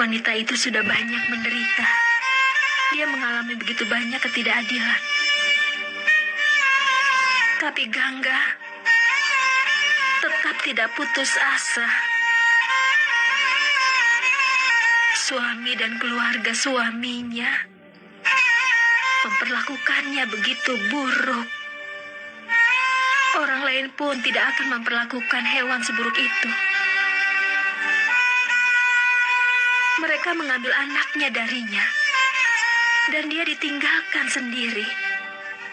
Wanita itu sudah banyak menderita. Dia mengalami begitu banyak ketidakadilan. Tapi Gangga tetap tidak putus asa. Suami dan keluarga suaminya memperlakukannya begitu buruk. Orang lain pun tidak akan memperlakukan hewan seburuk itu. Mereka mengambil anaknya darinya, dan dia ditinggalkan sendiri.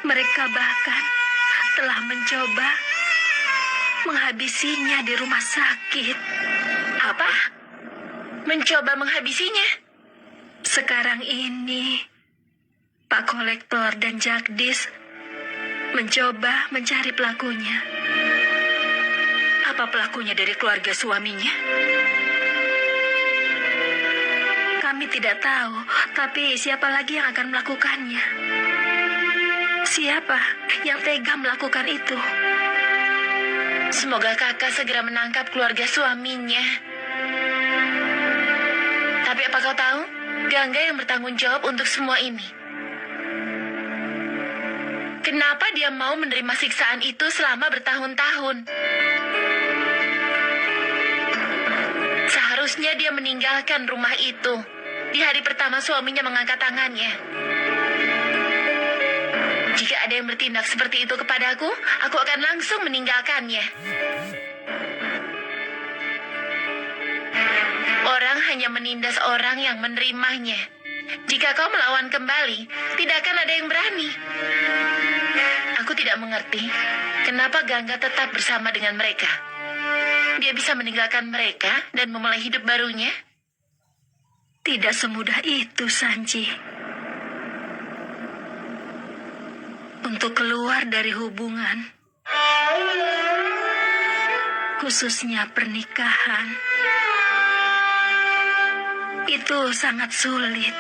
Mereka bahkan telah mencoba menghabisinya di rumah sakit. Apa? Mencoba menghabisinya? Sekarang ini, Pak Kolektor dan Jagdis mencoba mencari pelakunya. Apa pelakunya dari keluarga suaminya? Kami tidak tahu, tapi siapa lagi yang akan melakukannya? Siapa yang tega melakukan itu? Semoga kakak segera menangkap keluarga suaminya. Tapi apa kau tahu? Gangga yang bertanggung jawab untuk semua ini. Kenapa dia mau menerima siksaan itu selama bertahun-tahun? Seharusnya dia meninggalkan rumah itu di hari pertama suaminya mengangkat tangannya. Jika ada yang bertindak seperti itu kepadaku, aku akan langsung meninggalkannya. Orang hanya menindas orang yang menerimanya. Jika kau melawan kembali, tidak akan ada yang berani. Aku tidak mengerti kenapa Gangga tetap bersama dengan mereka. Dia bisa meninggalkan mereka dan memulai hidup barunya. Tidak semudah itu, Sanji. Untuk keluar dari hubungan, khususnya pernikahan, itu sangat sulit.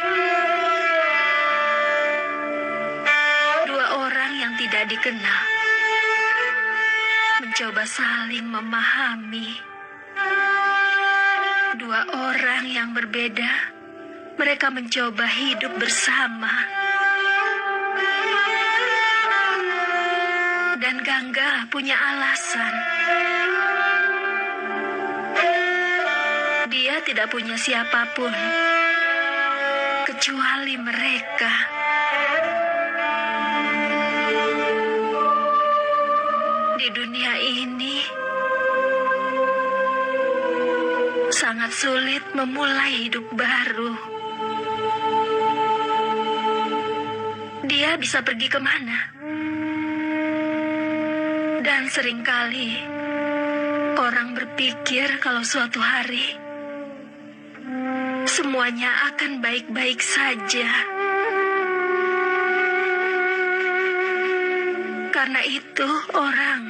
Dua orang yang tidak dikenal mencoba saling memahami. Dua orang yang berbeda, mereka mencoba hidup bersama. Dan Gangga punya alasan. Dia tidak punya siapapun kecuali mereka. Di dunia ini sangat sulit memulai hidup baru. Dia bisa pergi kemana? Dan seringkali orang berpikir kalau suatu hari semuanya akan baik-baik saja. Karena itu orang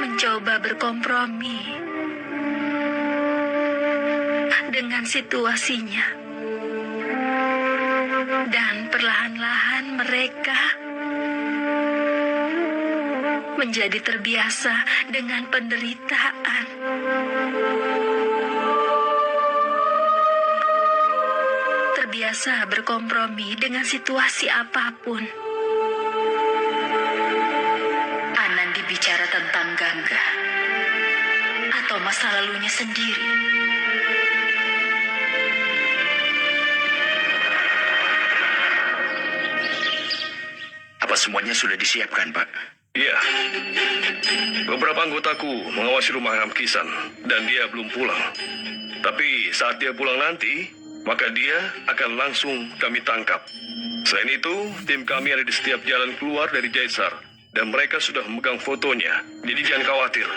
mencoba berkompromi dengan situasinya. Dan perlahan-lahan mereka menjadi terbiasa dengan penderitaan. Terbiasa berkompromi dengan situasi apapun. Anandi bicara tentang Gangga atau masa lalunya sendiri. Apa semuanya sudah disiapkan, Pak? Iya. Beberapa anggotaku mengawasi rumah Ramkisan dan dia belum pulang. Tapi saat dia pulang nanti, maka dia akan langsung kami tangkap. Selain itu, tim kami ada di setiap jalan keluar dari Jaisar dan mereka sudah memegang fotonya. Jadi jangan khawatir.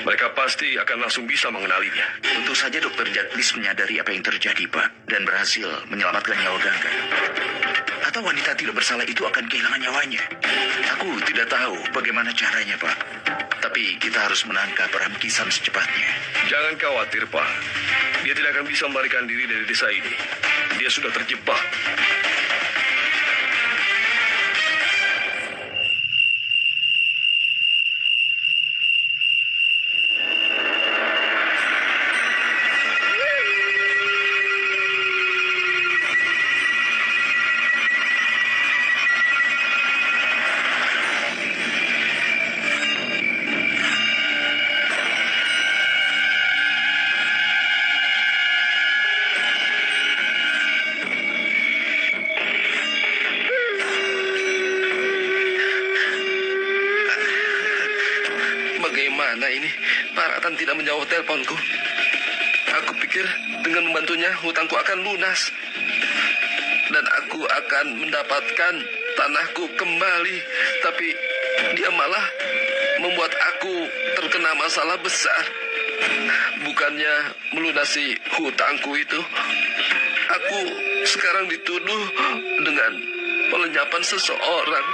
Mereka pasti akan langsung bisa mengenalinya. Tentu saja Dokter Jadlis menyadari apa yang terjadi, Pak, dan berhasil menyelamatkan nyawa Gangga. Atau wanita tidak bersalah itu akan kehilangan nyawanya. Aku tidak tahu bagaimana caranya, Pak. Tapi kita harus menangkap Ramkisan secepatnya. Jangan khawatir, Pak. Dia tidak akan bisa melarikan diri dari desa ini. Dia sudah terjebak. Bagaimana ini? Pak Ratan tidak menjawab teleponku. Aku pikir dengan membantunya hutangku akan lunas. Dan aku akan mendapatkan tanahku kembali. Tapi dia malah membuat aku terkena masalah besar. Bukannya melunasi hutangku itu, aku sekarang dituduh dengan pelenyapan seseorang.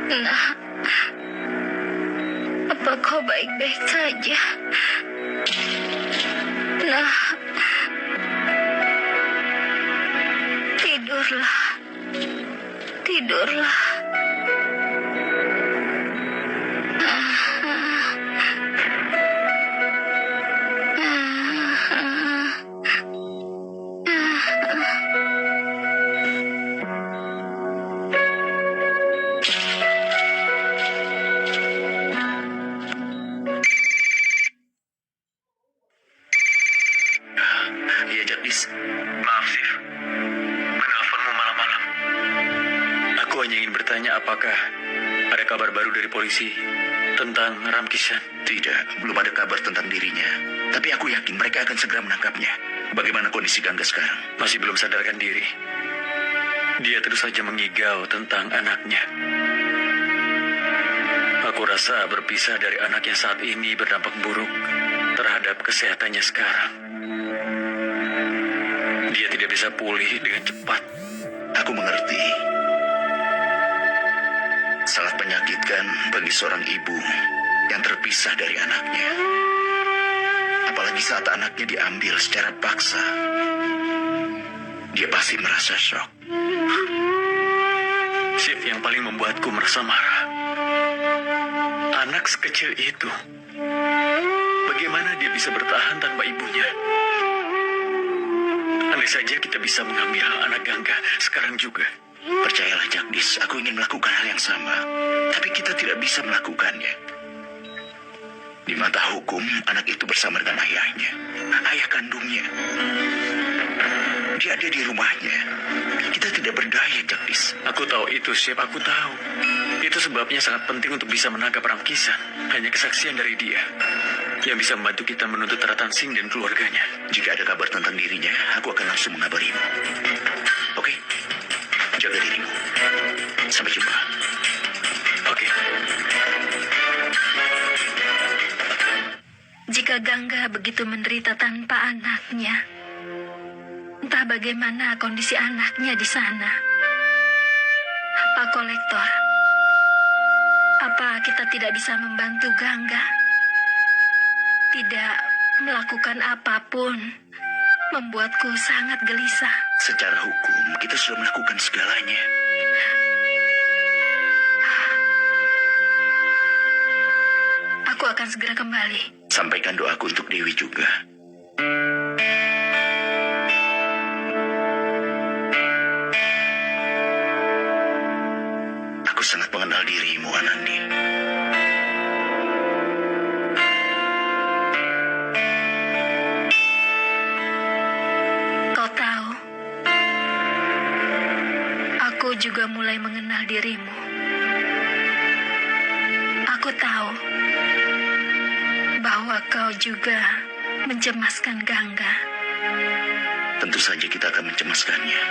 Nah, apa kau baik-baik saja? Nah, tidurlah. Tidurlah. Iya, Jagdis. Maaf, Sif. Menelponmu malam-malam. Aku hanya ingin bertanya apakah ada kabar baru dari polisi tentang Ramkisan? Tidak, belum ada kabar tentang dirinya. Tapi aku yakin mereka akan segera menangkapnya. Bagaimana kondisi Gangga sekarang? Masih belum sadarkan diri. Dia terus saja mengigau tentang anaknya. Aku rasa berpisah dari anaknya saat ini berdampak buruk terhadap kesehatannya sekarang. Dia tidak bisa pulih dengan cepat. Aku mengerti. Sangat menyakitkan bagi seorang ibu yang terpisah dari anaknya. Apalagi saat anaknya diambil secara paksa. Dia pasti merasa shock. Sif, yang paling membuatku merasa marah, anak sekecil itu, bagaimana dia bisa bertahan tanpa ibunya? Andai saja kita bisa mengambil anak Gangga sekarang juga. Percayalah, Jagdis, aku ingin melakukan hal yang sama. Tapi kita tidak bisa melakukannya. Di mata hukum, anak itu bersama dengan ayahnya, ayah kandungnya. Dia ada di rumahnya. Kita tidak berdaya, Jagdis. Aku tahu itu, Sif, aku tahu. Itu sebabnya sangat penting untuk bisa menangkap Ramkisan. Hanya kesaksian dari dia yang bisa membantu kita menuntut Ratan Singh dan keluarganya. Jika ada kabar tentang dirinya, aku akan langsung mengabarimu. Oke? Jaga dirimu. Sampai jumpa. Oke. Jika Gangga begitu menderita tanpa anaknya, entah bagaimana kondisi anaknya di sana. Pak Kolektor, apa kita tidak bisa membantu Gangga? Tidak melakukan apapun membuatku sangat gelisah. Secara hukum, kita sudah melakukan segalanya. Aku akan segera kembali. Sampaikan doaku untuk Dewi juga. Aku sangat mengenal dirimu, Anandi. Kau tahu, aku juga mulai mengenal dirimu. Aku tahu bahwa kau juga mencemaskan Gangga. Tentu saja kita akan mencemaskannya.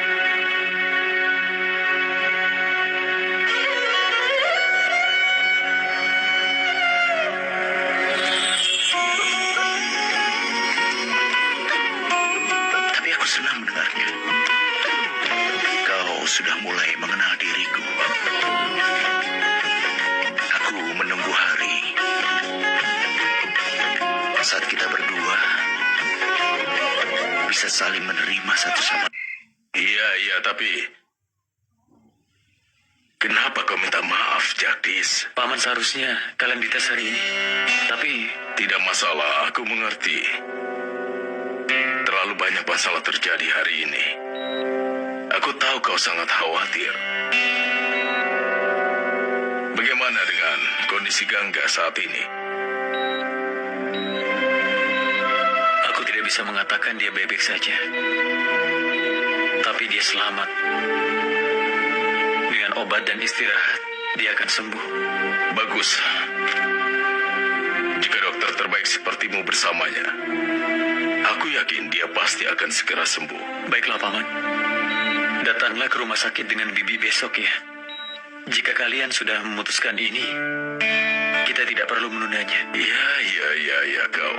Tapi aku senang mendengarnya. Kau sudah mulai mengenal diriku. Aku menunggu hari saat kita berdua bisa saling menerima satu sama lain. Iya, tapi kenapa kau minta maaf, Jagdis? Paman, seharusnya kalian dites hari ini. Tapi Tidak masalah, aku mengerti. Terlalu banyak masalah terjadi hari ini. Aku tahu kau sangat khawatir. Bagaimana dengan kondisi Gangga saat ini? Aku tidak bisa mengatakan dia baik-baik saja. Tapi dia selamat. Dengan obat dan istirahat, dia akan sembuh. Bagus. Jika dokter terbaik sepertimu bersamanya, aku yakin dia pasti akan segera sembuh. Baiklah, Paman. Datanglah ke rumah sakit dengan Bibi besok ya. Jika kalian sudah memutuskan ini, kita tidak perlu menundanya. Ya, kau.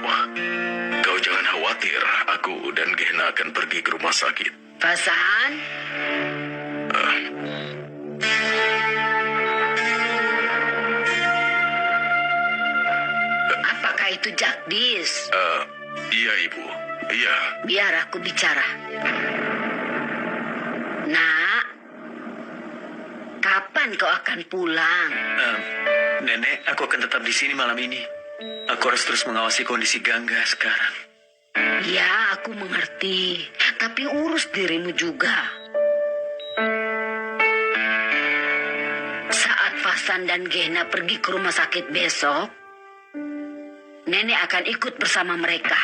Kau jangan khawatir. Aku dan Gehna akan pergi ke rumah sakit. Fasan, apakah itu Jagdis? Iya, Ibu. Iya. Biar aku bicara. Nak, kapan kau akan pulang? Nenek, aku akan tetap di sini malam ini. Aku harus terus mengawasi kondisi Gangga sekarang. Ya, aku mengerti. Tapi urus dirimu juga. Saat Fasan dan Gehna pergi ke rumah sakit besok, Nenek akan ikut bersama mereka.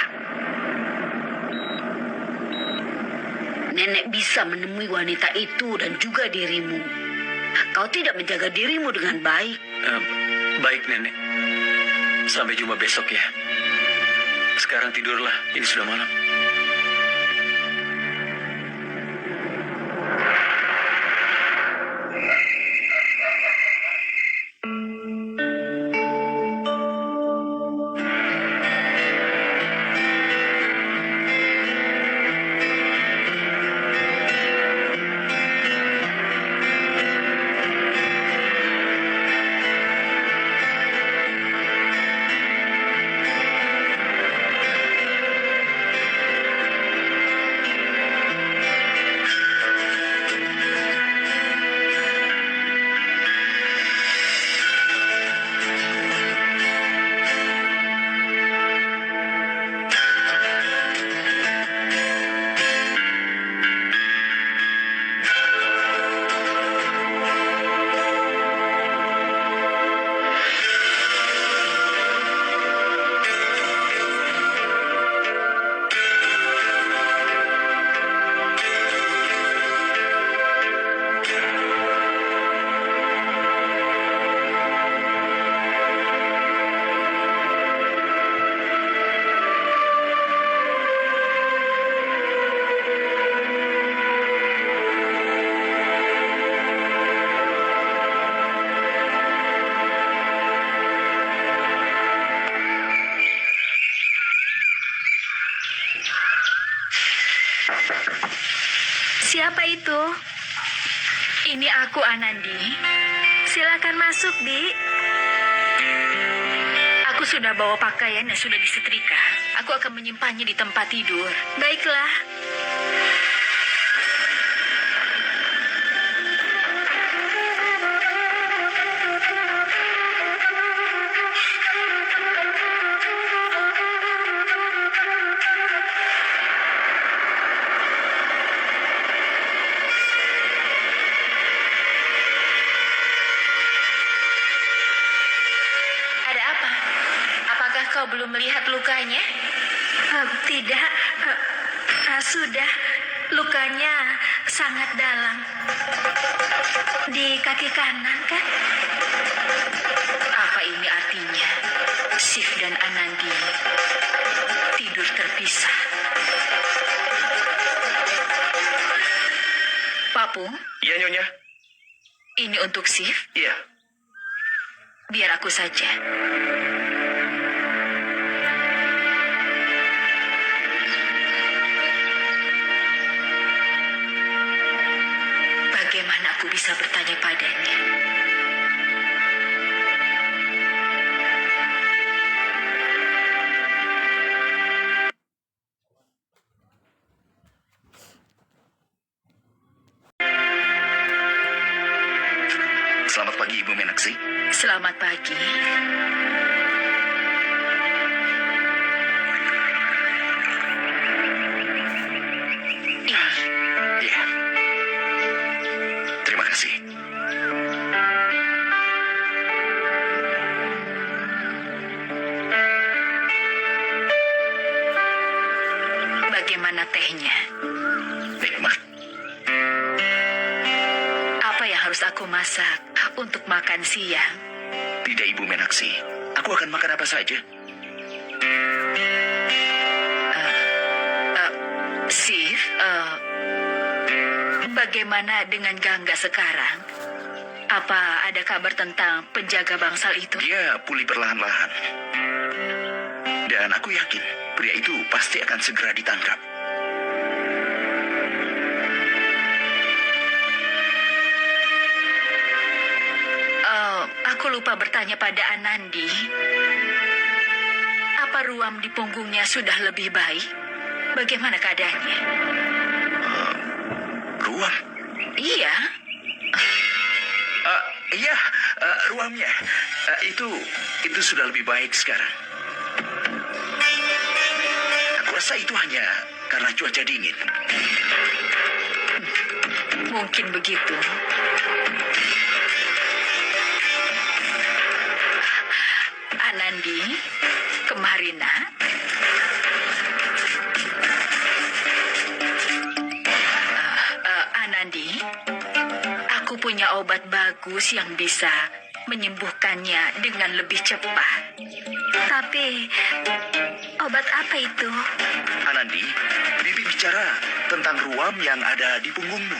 Nenek bisa menemui wanita itu dan juga dirimu. Kau tidak menjaga dirimu dengan baik. Baik, Nenek. Sampai jumpa besok ya. Sekarang tidurlah, ini sudah malam. Siapa itu? Ini aku, Anandi. Silakan masuk, Di. Aku sudah bawa pakaian yang sudah disetrika. Aku akan menyimpannya di tempat tidur. Baiklah. Kau belum melihat lukanya? Tidak. Sudah. Lukanya sangat dalam. Di kaki kanan, kan? Apa ini artinya? Sif dan Anandi tidur terpisah. Papu? Iya, Nyonya. Ini untuk Sif? Iya. Biar aku saja. Bagaimana aku bisa bertanya padanya? Selamat pagi, Ibu Menaksi. Selamat pagi. Iya. Terima kasih. bagaimana tehnya? Nikmat. Apa yang harus aku masak untuk makan siang? Tidak, Ibu Menaksi. Aku akan makan apa saja. Sif, bagaimana dengan Gangga sekarang? Apa ada kabar tentang penjaga bangsal itu? Dia pulih perlahan-lahan. Dan aku yakin pria itu pasti akan segera ditangkap. Aku lupa bertanya pada Anandi. Apa ruam di punggungnya sudah lebih baik? Bagaimana keadaannya? Ruam? Iya. Iya, ruamnya. Itu sudah lebih baik sekarang. Aku rasa itu hanya karena cuaca dingin. Mungkin begitu. Anandi, kemari nak. Anandi, aku punya obat bagus yang bisa menyembuhkannya dengan lebih cepat. Tapi, obat apa itu? Anandi, Bibi bicara tentang ruam yang ada di punggungmu.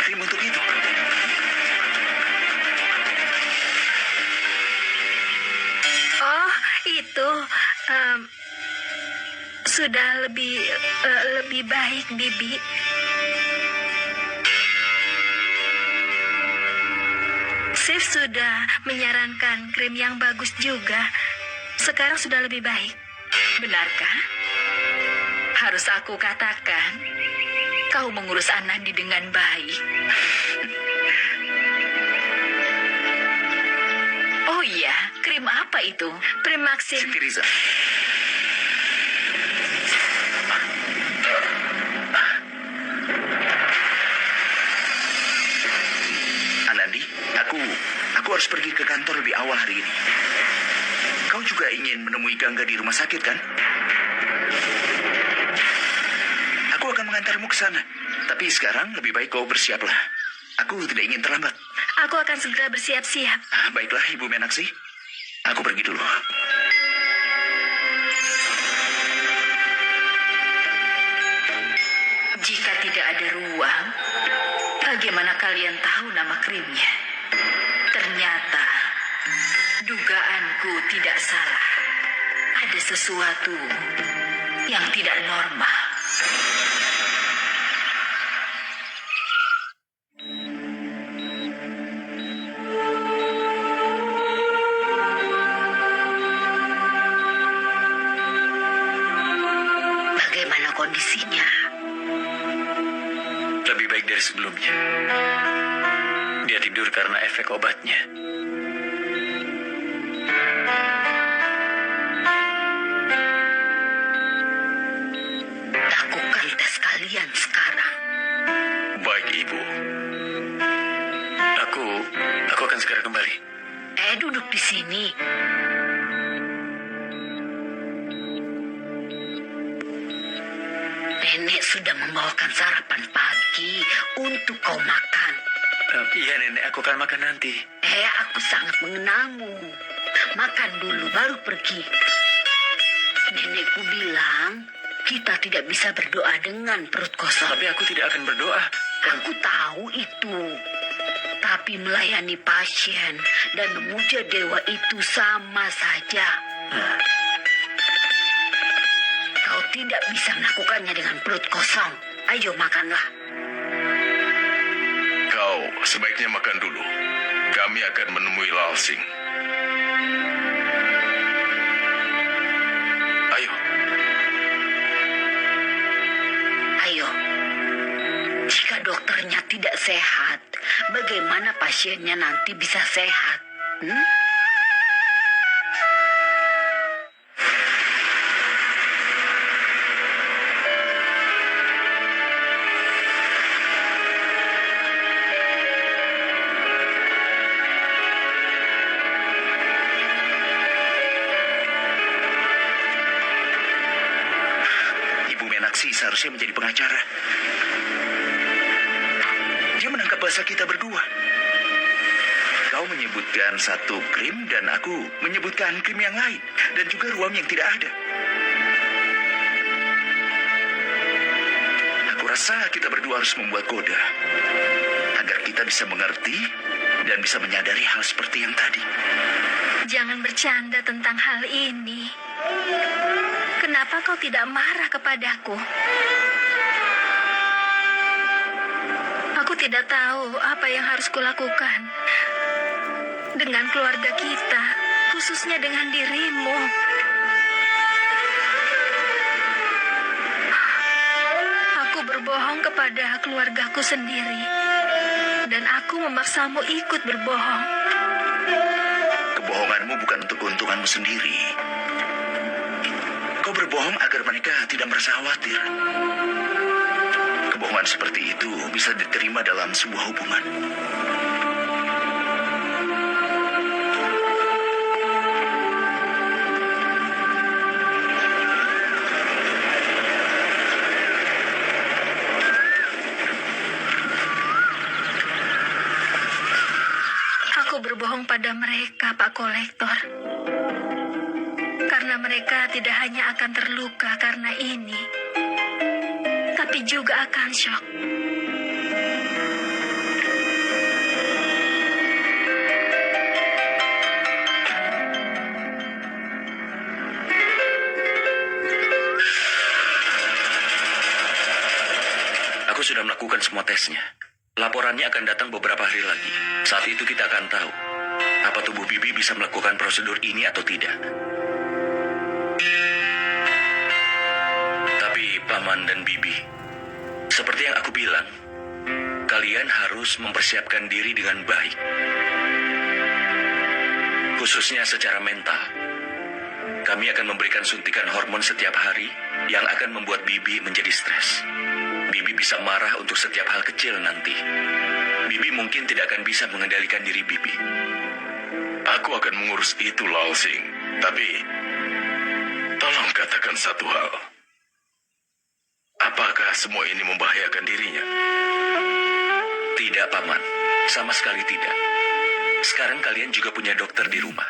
Krim untuk itu. Oh, itu sudah lebih baik, Bibi. Sif sudah menyarankan krim yang bagus juga. Sekarang sudah lebih baik. Benarkah? Harus aku katakan, kau mengurus Anandi dengan baik. Oh iya, krim apa itu? Primaxin. Siti Riza. Anandi, aku harus pergi ke kantor lebih awal hari ini. Kau juga ingin menemui Gangga di rumah sakit, kan? Aku akan mengantarmu ke sana. Tapi sekarang lebih baik kau bersiaplah. Aku tidak ingin terlambat. Aku akan segera bersiap-siap. Baiklah, Ibu Menaksi. Aku pergi dulu. Jika tidak ada ruang, bagaimana kalian tahu nama krimnya? Ternyata, dugaanku tidak salah. Ada sesuatu yang tidak normal. Bagaimana kondisinya? Lebih baik dari sebelumnya. Dia tidur karena efek obatnya. Lakukan tes kalian sekarang. Baik, Ibu. Aku akan segera kembali. Duduk di sini. Nenek sudah membawakan sarapan pagi untuk kau makan. Iya, Nenek, aku akan makan nanti. Aku sangat mengenalmu. Makan dulu baru pergi. Nenekku bilang kita tidak bisa berdoa dengan perut kosong. Tapi aku tidak akan berdoa. Aku tahu itu. Tapi melayani pasien dan memuja dewa itu sama saja. Kau tidak bisa melakukannya dengan perut kosong. Ayo makanlah. Kau sebaiknya makan dulu. Kami akan menemui Lalsing. Ayo. Ayo. Jika dokternya tidak sehat, bagaimana pasiennya nanti bisa sehat? saksi seharusnya menjadi pengacara. Dia menangkap bahasa kita berdua. Kau menyebutkan satu krim dan aku menyebutkan krim yang lain. Dan juga ruang yang tidak ada. Aku rasa kita berdua harus membuat koda. Agar kita bisa mengerti dan bisa menyadari hal seperti yang tadi. Jangan bercanda tentang hal ini. Kenapa kau tidak marah kepadaku? Aku tidak tahu apa yang harus kulakukan dengan keluarga kita, khususnya dengan dirimu. Aku berbohong kepada keluargaku sendiri, dan aku memaksamu ikut berbohong. Kebohonganmu bukan untuk keuntunganmu sendiri. Kau berbohong agar mereka tidak merasa khawatir. Kebohongan seperti itu bisa diterima dalam sebuah hubungan. Aku berbohong pada mereka, Pak Kolektor. Karena mereka tidak hanya akan terluka karena ini, tapi juga akan syok. Aku sudah melakukan semua tesnya. Laporannya akan datang beberapa hari lagi. Saat itu kita akan tahu apa tubuh Bibi bisa melakukan prosedur ini atau tidak. Tapi Paman dan Bibi, seperti yang aku bilang, kalian harus mempersiapkan diri dengan baik. Khususnya secara mental. Kami akan memberikan suntikan hormon setiap hari yang akan membuat Bibi menjadi stres. Bibi bisa marah untuk setiap hal kecil nanti. Bibi mungkin tidak akan bisa mengendalikan diri Bibi. Aku akan mengurus itu, Lalsing. Tapi, tolong katakan satu hal. Apakah semua ini membahayakan dirinya? Tidak, Paman. Sama sekali tidak. Sekarang kalian juga punya dokter di rumah.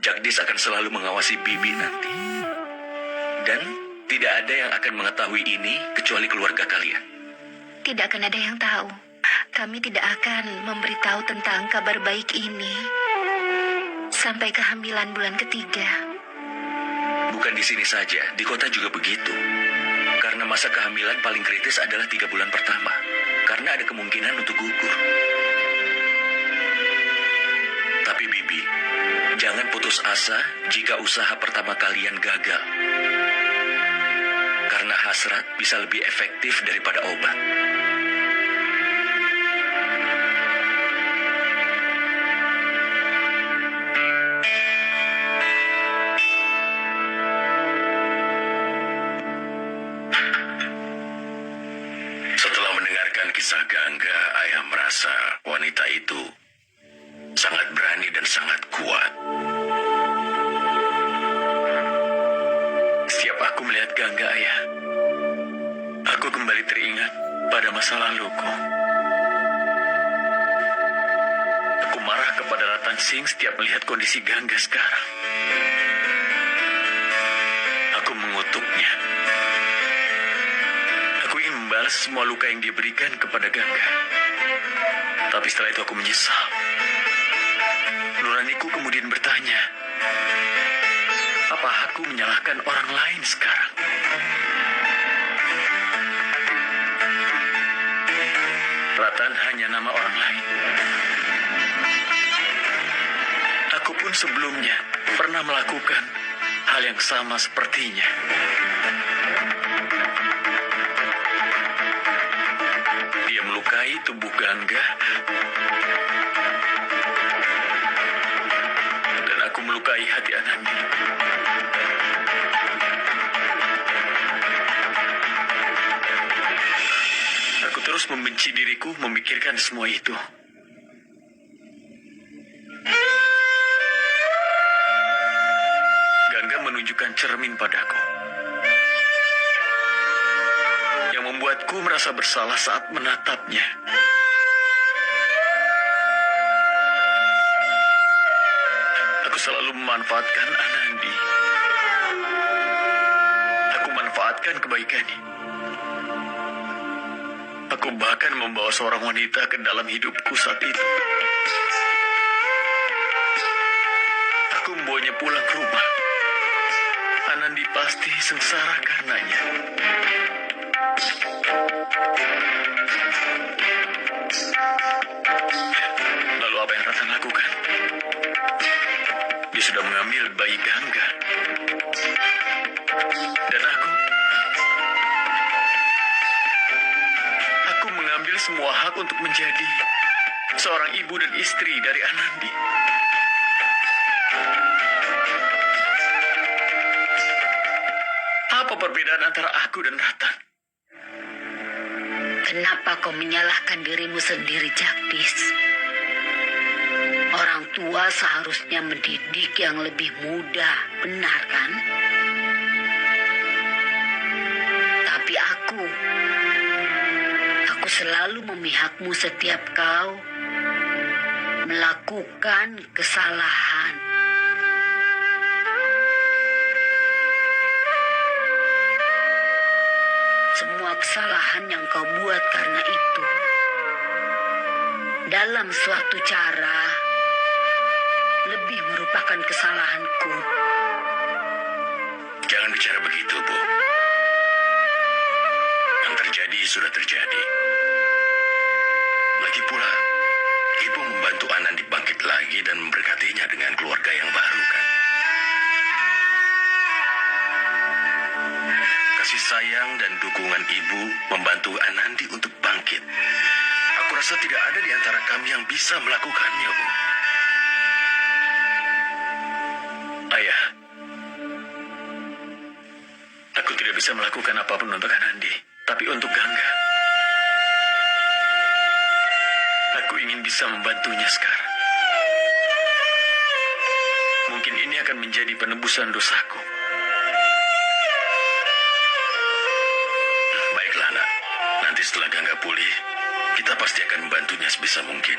Jagdis akan selalu mengawasi Bibi nanti. Dan tidak ada yang akan mengetahui ini kecuali keluarga kalian. Tidak akan ada yang tahu. Kami tidak akan memberitahu tentang kabar baik ini sampai kehamilan bulan ketiga. Bukan di sini saja, di kota juga begitu. Karena masa kehamilan paling kritis adalah 3 bulan pertama. Karena ada kemungkinan untuk gugur. Tapi Bibi, jangan putus asa jika usaha pertama kalian gagal. Karena hasrat bisa lebih efektif daripada obat. Setelah mendengarkan kisah Gangga, ayah merasa wanita itu sangat berani dan sangat kuat. Setiap aku melihat Gangga, ayah, aku kembali teringat pada masa laluku. Aku marah kepada Ratan Singh setiap melihat kondisi Gangga sekarang. Aku mengutuknya. Aku ingin membalas semua luka yang dia berikan kepada Gangga. Tapi setelah itu aku menyesal. Nuraniku kemudian bertanya, apa aku menyalahkan orang lain sekarang? Ratan hanya nama orang lain. Aku pun sebelumnya pernah melakukan hal yang sama sepertinya. Dia melukai tubuh Gangga. Dan aku melukai hati anaknya. Aku terus membenci diriku memikirkan semua itu. Gangga menunjukkan cermin padaku. membuatku merasa bersalah saat menatapnya. Aku selalu memanfaatkan Anandi. Aku manfaatkan kebaikannya. Aku bahkan membawa seorang wanita ke dalam hidupku saat itu. Aku membawanya pulang ke rumah. Anandi pasti sengsara karenanya. Lalu apa yang Ratan lakukan? Dia sudah mengambil bayi Gangga. Dan aku mengambil semua hak untuk menjadi seorang ibu dan istri dari Anandi. Apa perbedaan antara aku dan Ratan? Kenapa kau menyalahkan dirimu sendiri, Jagdis? Orang tua seharusnya mendidik yang lebih muda, benar kan? Tapi aku selalu memihakmu setiap kau melakukan kesalahan. Semua kesalahan yang kau buat karena itu, dalam suatu cara, lebih merupakan kesalahanku. Jangan bicara begitu, Bu. Yang terjadi sudah terjadi. Lagi pula, Ibu membantu Anandi bangkit lagi dan memberkatinya dengan keluarga yang baru, kan? Kasih sayang dan dukungan Ibu membantu Anandi untuk bangkit. Aku rasa tidak ada di antara kami yang bisa melakukannya, Bu. Ayah, aku tidak bisa melakukan apapun untuk Anandi, tapi untuk Gangga, aku ingin bisa membantunya sekarang. Mungkin ini akan menjadi penebusan dosaku. Baiklah, Nak. Nanti setelah Gangga pulih, kita pasti akan membantunya sebisa mungkin.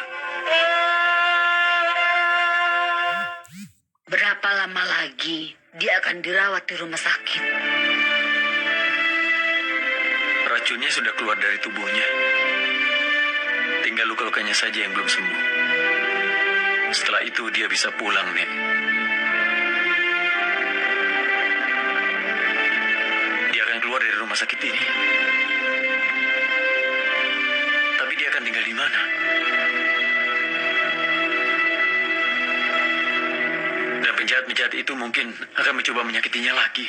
Berapa lama lagi dia akan dirawat di rumah sakit? Racunnya sudah keluar dari tubuhnya. Tinggal luka-lukanya saja yang belum sembuh. Setelah itu dia bisa pulang, Nek. Dia akan keluar dari rumah sakit ini. Tapi dia akan tinggal di mana? Dan penjahat-penjahat itu mungkin akan mencoba menyakitinya lagi.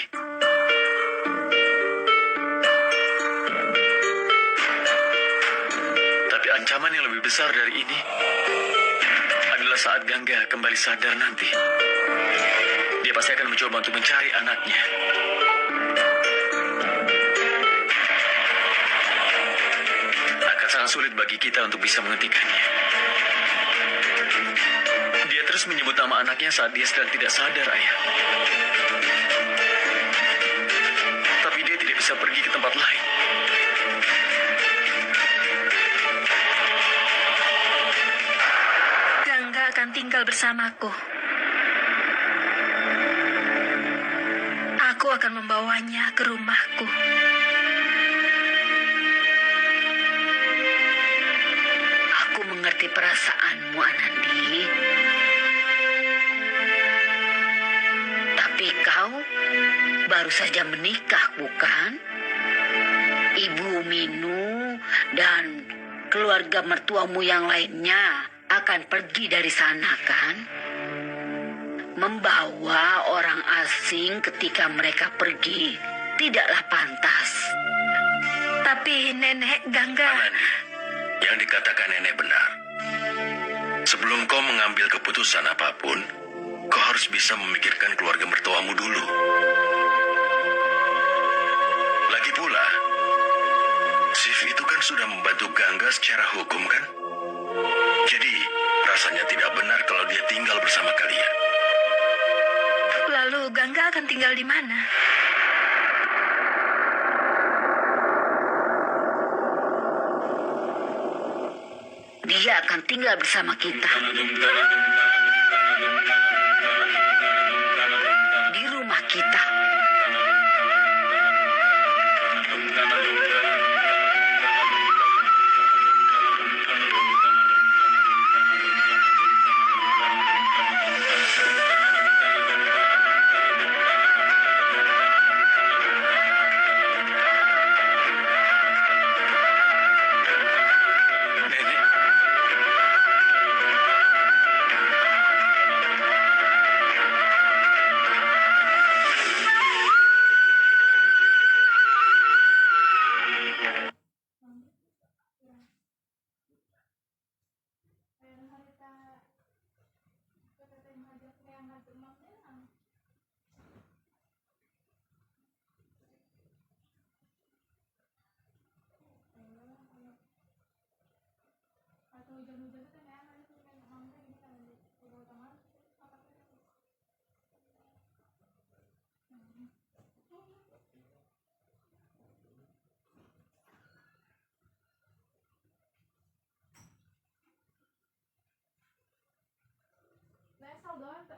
Tapi ancaman yang lebih besar dari ini adalah saat Gangga kembali sadar nanti. Dia pasti akan mencoba untuk mencari anaknya. Akan sangat sulit bagi kita untuk bisa menghentikannya. Dia terus menyebut nama anaknya saat dia sedang tidak sadar, Ayah. Tapi dia tidak bisa pergi ke tempat lain. Gangga akan tinggal bersamaku. Aku akan membawanya ke rumahku. Aku mengerti perasaanmu, Anandi. Tapi kau baru saja menikah, bukan? Ibu Minu dan keluarga mertuamu yang lainnya akan pergi dari sana, kan? Membawa orang asing ketika mereka pergi tidaklah pantas. Tapi Nenek Gangga... Anandi, yang dikatakan nenek benar. Sebelum kau mengambil keputusan apapun, kau harus bisa memikirkan keluarga mertuamu dulu. Lagi pula, Sif itu kan sudah membantu Gangga secara hukum, kan? Jadi, rasanya tidak benar kalau dia tinggal bersama kalian. Lalu Gangga akan tinggal di mana? akan tinggal bersama kita. Di rumah kita. Nenek, Né, saudosa?